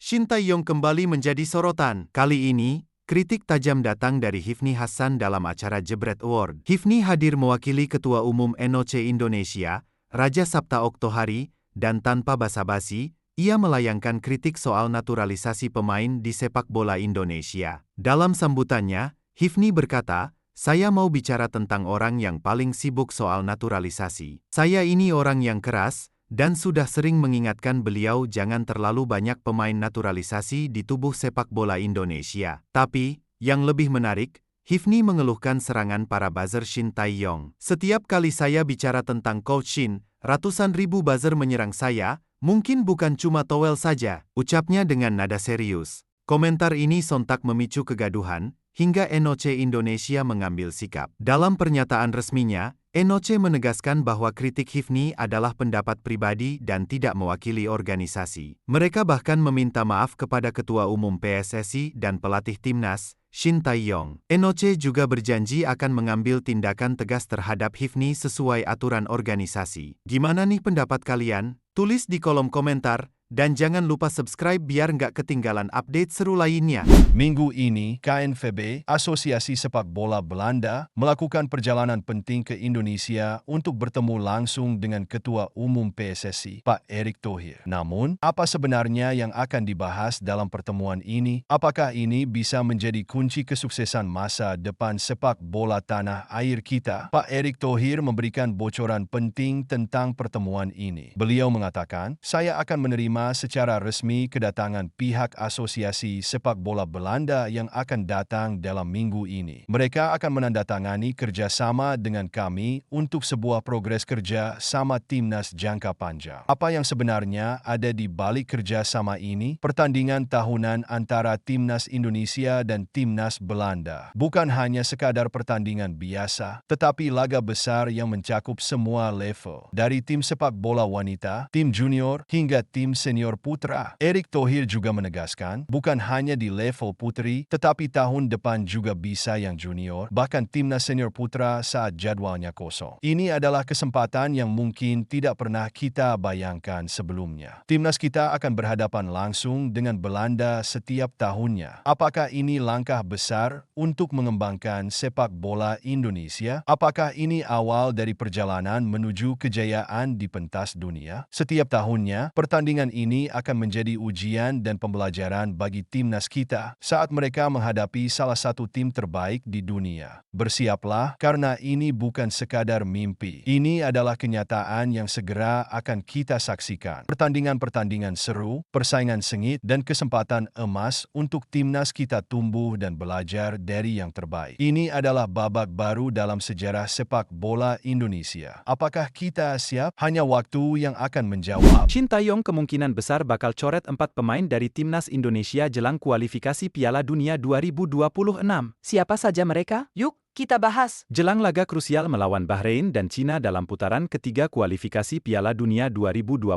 Shin Tae-yong kembali menjadi sorotan. Kali ini, kritik tajam datang dari Hifni Hassan dalam acara Jebret Award. Hifni hadir mewakili Ketua Umum NOC Indonesia, Raja Sapta Oktohari, dan tanpa basa-basi, ia melayangkan kritik soal naturalisasi pemain di sepak bola Indonesia. Dalam sambutannya, Hifni berkata, "Saya mau bicara tentang orang yang paling sibuk soal naturalisasi. Saya ini orang yang keras, dan sudah sering mengingatkan beliau jangan terlalu banyak pemain naturalisasi di tubuh sepak bola Indonesia." Tapi, yang lebih menarik, Hifni mengeluhkan serangan para buzzer Shin Tae-yong. "Setiap kali saya bicara tentang Coach Shin, ratusan ribu buzzer menyerang saya, mungkin bukan cuma towel saja," ucapnya dengan nada serius. Komentar ini sontak memicu kegaduhan, hingga NOC Indonesia mengambil sikap. Dalam pernyataan resminya, NOC menegaskan bahwa kritik Hifni adalah pendapat pribadi dan tidak mewakili organisasi. Mereka bahkan meminta maaf kepada Ketua Umum PSSI dan pelatih Timnas, Shin Tae-yong. NOC juga berjanji akan mengambil tindakan tegas terhadap Hifni sesuai aturan organisasi. Gimana nih pendapat kalian? Tulis di kolom komentar. Dan jangan lupa subscribe biar nggak ketinggalan update seru lainnya. Minggu ini, KNVB, Asosiasi Sepak Bola Belanda, melakukan perjalanan penting ke Indonesia untuk bertemu langsung dengan Ketua Umum PSSI, Pak Erick Thohir. Namun, apa sebenarnya yang akan dibahas dalam pertemuan ini? Apakah ini bisa menjadi kunci kesuksesan masa depan sepak bola tanah air kita? Pak Erick Thohir memberikan bocoran penting tentang pertemuan ini. Beliau mengatakan, "Saya akan menerima secara resmi kedatangan pihak Asosiasi Sepak Bola Belanda yang akan datang dalam minggu ini. Mereka akan menandatangani kerjasama dengan kami untuk sebuah progres kerja sama Timnas jangka panjang." Apa yang sebenarnya ada di balik kerjasama ini? Pertandingan tahunan antara Timnas Indonesia dan Timnas Belanda bukan hanya sekadar pertandingan biasa, tetapi laga besar yang mencakup semua level, dari tim sepak bola wanita, tim junior, hingga tim senior putra. Erick Thohir juga menegaskan, bukan hanya di level putri, tetapi tahun depan juga bisa yang junior, bahkan timnas senior putra saat jadwalnya kosong. Ini adalah kesempatan yang mungkin tidak pernah kita bayangkan sebelumnya. Timnas kita akan berhadapan langsung dengan Belanda setiap tahunnya. Apakah ini langkah besar untuk mengembangkan sepak bola Indonesia? Apakah ini awal dari perjalanan menuju kejayaan di pentas dunia? Setiap tahunnya, pertandingan ini akan menjadi ujian dan pembelajaran bagi timnas kita saat mereka menghadapi salah satu tim terbaik di dunia. Bersiaplah, karena ini bukan sekadar mimpi. Ini adalah kenyataan yang segera akan kita saksikan. Pertandingan-pertandingan seru, persaingan sengit, dan kesempatan emas untuk timnas kita tumbuh dan belajar dari yang terbaik. Ini adalah babak baru dalam sejarah sepak bola Indonesia. Apakah kita siap? Hanya waktu yang akan menjawab. Shin Tae-yong kemungkinan besar bakal coret 4 pemain dari Timnas Indonesia jelang kualifikasi Piala Dunia 2026. Siapa saja mereka? Yuk, kita bahas. Jelang laga krusial melawan Bahrain dan Cina dalam putaran ketiga kualifikasi Piala Dunia 2026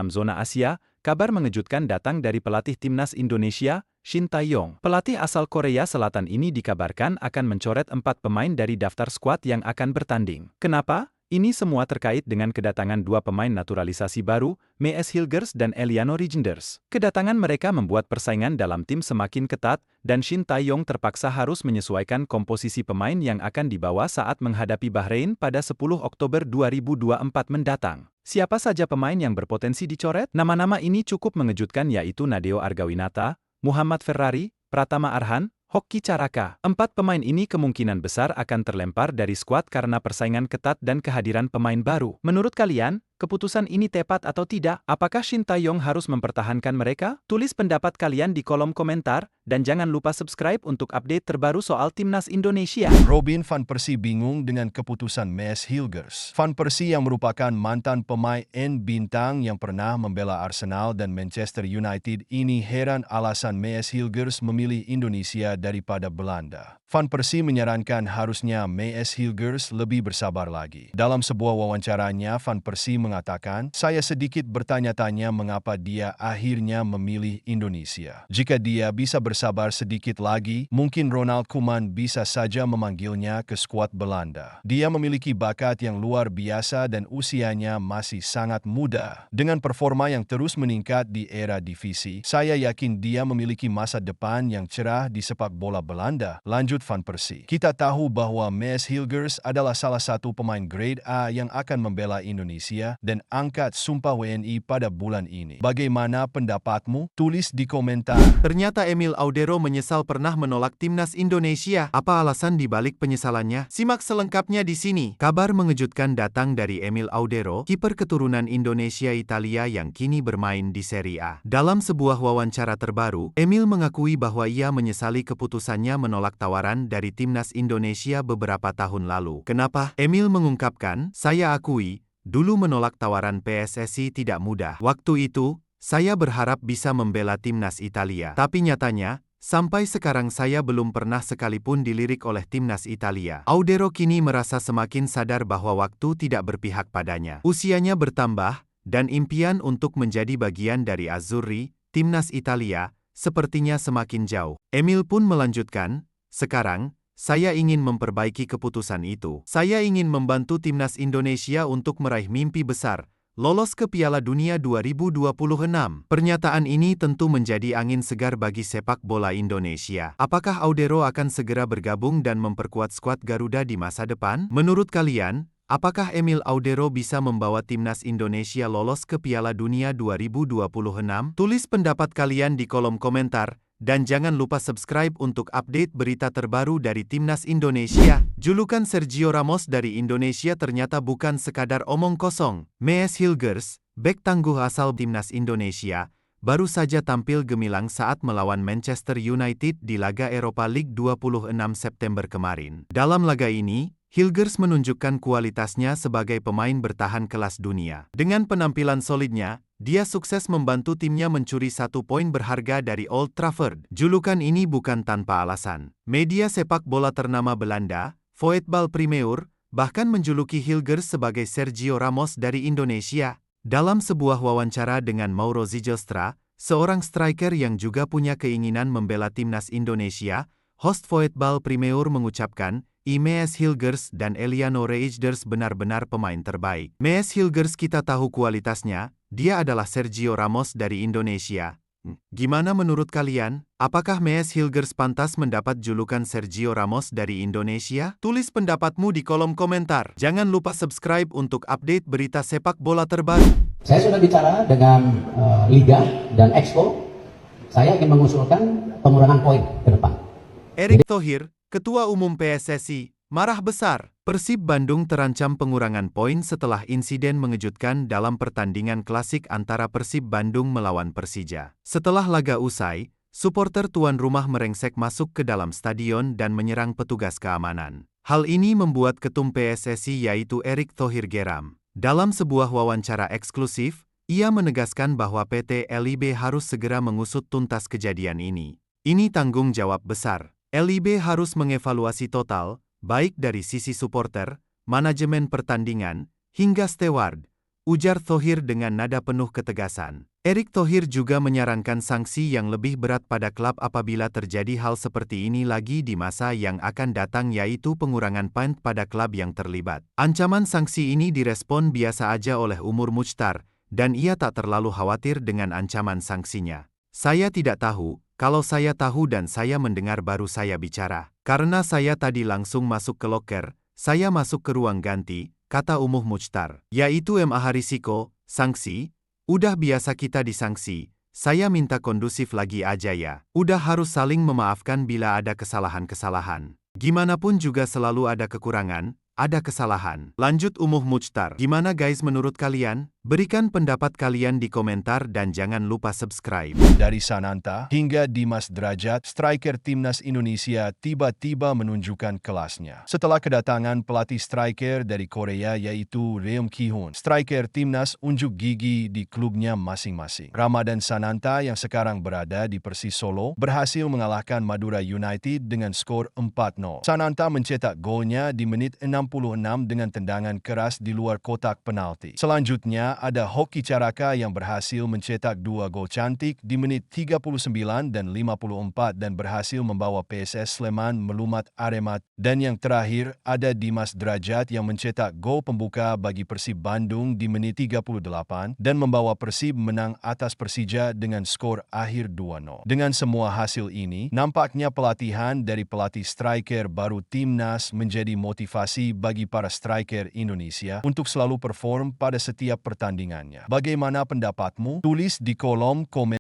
zona Asia, kabar mengejutkan datang dari pelatih Timnas Indonesia, Shin Tae-yong. Pelatih asal Korea Selatan ini dikabarkan akan mencoret 4 pemain dari daftar skuad yang akan bertanding. Kenapa? Ini semua terkait dengan kedatangan 2 pemain naturalisasi baru, Mees Hilgers dan Eliano Rigenders. Kedatangan mereka membuat persaingan dalam tim semakin ketat, dan Shin Tae-yong terpaksa harus menyesuaikan komposisi pemain yang akan dibawa saat menghadapi Bahrain pada 10 Oktober 2024 mendatang. Siapa saja pemain yang berpotensi dicoret? Nama-nama ini cukup mengejutkan, yaitu Nadeo Argawinata, Muhammad Ferrari, Pratama Arhan, Hoki Caraka. 4 pemain ini kemungkinan besar akan terlempar dari skuad karena persaingan ketat dan kehadiran pemain baru. Menurut kalian, keputusan ini tepat atau tidak? Apakah Shin Tae-yong harus mempertahankan mereka? Tulis pendapat kalian di kolom komentar, dan jangan lupa subscribe untuk update terbaru soal Timnas Indonesia. Robin van Persie bingung dengan keputusan Mees Hilgers. Van Persie yang merupakan mantan pemain bintang yang pernah membela Arsenal dan Manchester United ini heran alasan Mees Hilgers memilih Indonesia daripada Belanda. Van Persie menyarankan harusnya Mees Hilgers lebih bersabar lagi. Dalam sebuah wawancaranya, Van Persie mengatakan, saya sedikit bertanya-tanya mengapa dia akhirnya memilih Indonesia. Jika dia bisa bersabar sedikit lagi, mungkin Ronald Koeman bisa saja memanggilnya ke skuad Belanda. Dia memiliki bakat yang luar biasa dan usianya masih sangat muda. Dengan performa yang terus meningkat di era divisi, saya yakin dia memiliki masa depan yang cerah di sepak bola Belanda. Lanjut Van Persie. Kita tahu bahwa Maes Hilgers adalah salah satu pemain grade A yang akan membela Indonesia dan angkat Sumpah WNI pada bulan ini. Bagaimana pendapatmu? Tulis di komentar. Ternyata Emil Audero menyesal pernah menolak timnas Indonesia. Apa alasan di balik penyesalannya? Simak selengkapnya di sini. Kabar mengejutkan datang dari Emil Audero, kiper keturunan Indonesia-Italia yang kini bermain di Serie A. Dalam sebuah wawancara terbaru, Emil mengakui bahwa ia menyesali keputusannya menolak tawaran dari timnas Indonesia beberapa tahun lalu. Kenapa? Emil mengungkapkan, "Saya akui, dulu menolak tawaran PSSI tidak mudah. Waktu itu, saya berharap bisa membela timnas Italia. Tapi nyatanya, sampai sekarang saya belum pernah sekalipun dilirik oleh timnas Italia." Audero kini merasa semakin sadar bahwa waktu tidak berpihak padanya. Usianya bertambah, dan impian untuk menjadi bagian dari Azzurri, timnas Italia, sepertinya semakin jauh. Emil pun melanjutkan, "Sekarang, saya ingin memperbaiki keputusan itu. Saya ingin membantu timnas Indonesia untuk meraih mimpi besar, lolos ke Piala Dunia 2026. Pernyataan ini tentu menjadi angin segar bagi sepak bola Indonesia. Apakah Audero akan segera bergabung dan memperkuat skuad Garuda di masa depan? Menurut kalian, apakah Emil Audero bisa membawa timnas Indonesia lolos ke Piala Dunia 2026? Tulis pendapat kalian di kolom komentar. Dan jangan lupa subscribe untuk update berita terbaru dari timnas Indonesia. Julukan Sergio Ramos dari Indonesia ternyata bukan sekadar omong kosong. Maes Hilgers, bek tangguh asal timnas Indonesia, baru saja tampil gemilang saat melawan Manchester United di laga Europa League 26 September kemarin. Dalam laga ini, Hilgers menunjukkan kualitasnya sebagai pemain bertahan kelas dunia. Dengan penampilan solidnya, dia sukses membantu timnya mencuri 1 poin berharga dari Old Trafford. Julukan ini bukan tanpa alasan. Media sepak bola ternama Belanda, Voetbal Primeur, bahkan menjuluki Hilgers sebagai Sergio Ramos dari Indonesia. Dalam sebuah wawancara dengan Mauro Zijlstra, seorang striker yang juga punya keinginan membela timnas Indonesia, host Voetbal Primeur mengucapkan, Maes Hilgers dan Eliano Reijnders benar-benar pemain terbaik. Maes Hilgers kita tahu kualitasnya, dia adalah Sergio Ramos dari Indonesia. Gimana menurut kalian? Apakah Maes Hilgers pantas mendapat julukan Sergio Ramos dari Indonesia? Tulis pendapatmu di kolom komentar. Jangan lupa subscribe untuk update berita sepak bola terbaru. Saya sudah bicara dengan Liga dan Exco. Saya ingin mengusulkan pengurangan poin ke depan. Erick Thohir, Ketua Umum PSSI, marah besar. Persib Bandung terancam pengurangan poin setelah insiden mengejutkan dalam pertandingan klasik antara Persib Bandung melawan Persija. Setelah laga usai, supporter tuan rumah merengsek masuk ke dalam stadion dan menyerang petugas keamanan. Hal ini membuat Ketum PSSI yaitu Erick Thohir geram. Dalam sebuah wawancara eksklusif, ia menegaskan bahwa PT LIB harus segera mengusut tuntas kejadian ini. Ini tanggung jawab besar. LIB harus mengevaluasi total, baik dari sisi supporter, manajemen pertandingan, hingga steward, ujar Thohir dengan nada penuh ketegasan. Erick Thohir juga menyarankan sanksi yang lebih berat pada klub apabila terjadi hal seperti ini lagi di masa yang akan datang yaitu pengurangan poin pada klub yang terlibat. Ancaman sanksi ini direspon biasa aja oleh Umur Muchtar, dan ia tak terlalu khawatir dengan ancaman sanksinya. Saya tidak tahu. Kalau saya tahu dan saya mendengar baru saya bicara. Karena saya tadi langsung masuk ke loker, saya masuk ke ruang ganti, kata Umuh Muchtar. Yaitu MA risiko, sanksi, udah biasa kita disangsi, saya minta kondusif lagi aja ya. Udah harus saling memaafkan bila ada kesalahan-kesalahan. Gimanapun juga selalu ada kekurangan, ada kesalahan. Lanjut Umuh Muchtar. Gimana guys menurut kalian? Berikan pendapat kalian di komentar dan jangan lupa subscribe. Dari Sananta hingga Dimas Derajat, striker timnas Indonesia tiba-tiba menunjukkan kelasnya. Setelah kedatangan pelatih striker dari Korea yaitu Reum Ki-hoon, striker timnas unjuk gigi di klubnya masing-masing. Ramadan Sananta yang sekarang berada di Persis Solo berhasil mengalahkan Madura United dengan skor 4-0. Sananta mencetak golnya di menit 60 66 dengan tendangan keras di luar kotak penalti. Selanjutnya ada Hoki Caraka yang berhasil mencetak 2 gol cantik di menit 39 dan 54 dan berhasil membawa PSS Sleman melumat Arema. Dan yang terakhir ada Dimas Derajat yang mencetak gol pembuka bagi Persib Bandung di menit 38 dan membawa Persib menang atas Persija dengan skor akhir 2-0. Dengan semua hasil ini, nampaknya pelatihan dari pelatih striker baru Timnas menjadi motivasi bagi para striker Indonesia untuk selalu perform pada setiap pertandingannya. Bagaimana pendapatmu? Tulis di kolom komen.